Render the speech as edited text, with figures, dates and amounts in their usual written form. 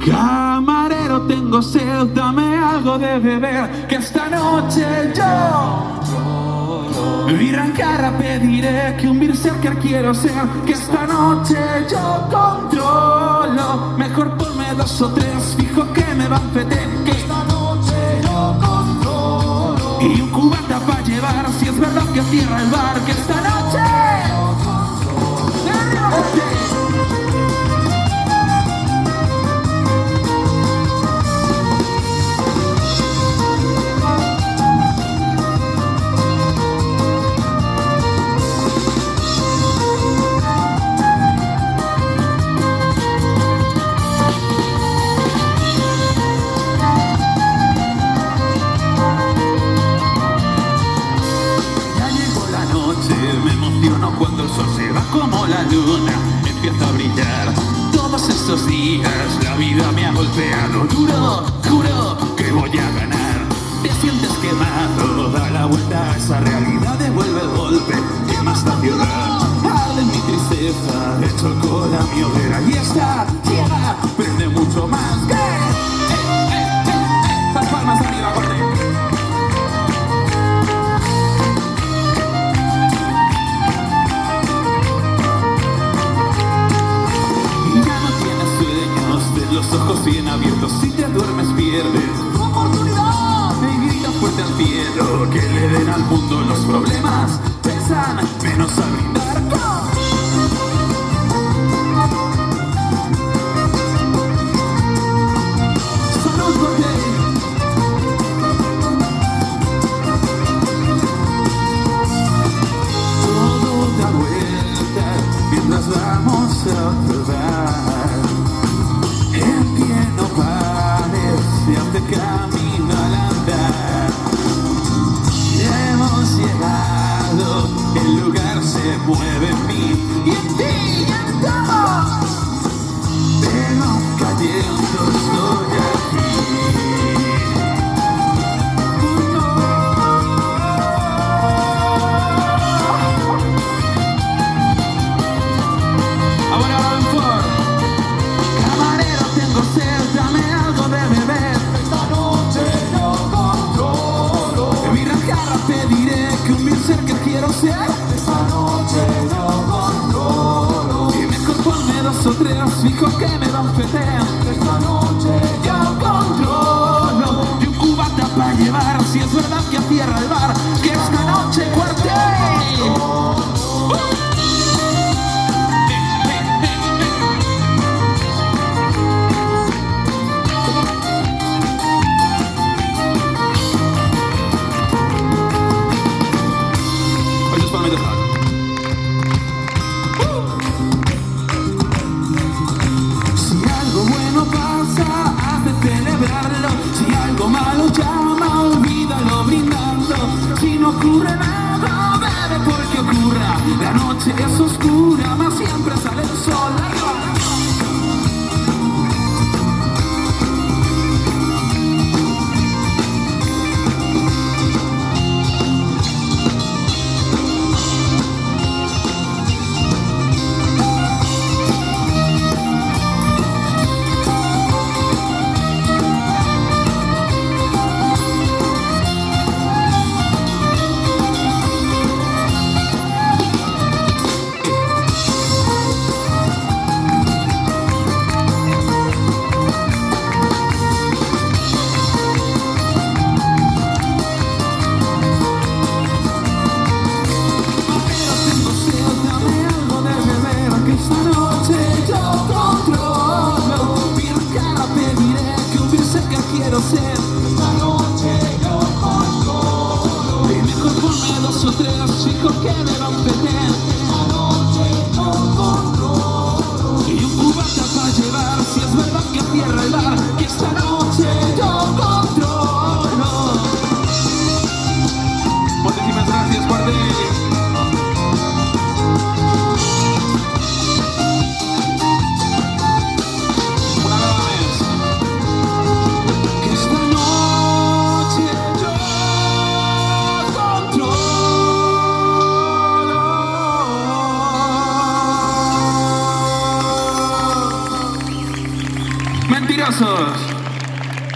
Camarero, tengo sed, dame algo de beber, que esta noche yo birra en cara pediré, que un berserker quiero ser, que esta noche yo controlo. Mejor ponme 2 o 3, fijo que me van fete, que esta noche yo controlo. Y un cubata pa' llevar, si es verdad que cierra el bar, que esta noche yo controlo. Cuando el sol se va como la luna empieza a brillar. Todos estos días la vida me ha golpeado duro, juro que voy a ganar. Te sientes quemado, da la vuelta a esa realidad, devuelve el golpe, que más daño da. Arde mi tristeza, echo alcohol a mi hoguera y esta ciega prende mucho más que las palmas arriba, corte. Los ojos bien abiertos, si te duermes pierdes tu oportunidad. Y grita fuerte al cielo, que le den al mundo los problemas, pesan menos a brindar con. Salud por ti. Todo da vuelta mientras vamos a observar. El pie no parece hace camino al andar. Ya hemos llegado, el lugar se mueve en mí y en ti y en todos. Pero cayendo estoy aquí. Esta noche yo controlo. Y mejor ponme 2 o 3, fijo que me dan fete. Esta noche yo controlo. Y un cubata pa' llevar, si es verdad que cierra el bar, que esta noche cuartel. Si algo bueno pasa, haz de celebrarlo. Si algo malo llama, olvídalo brindando. Si no ocurre nada, bebe porque ocurra. La noche es oscura, mas siempre sale el sol. Esta noche yo controlo. Y mejor ponme 2 o 3, chicos, que me van feten. Esta noche yo controlo. Y un cubata pa' llevar, si es verdad que cierra el bar, que esta noche yo controlo. Muchísimas gracias, cuartel. Controlo. Mentirosos.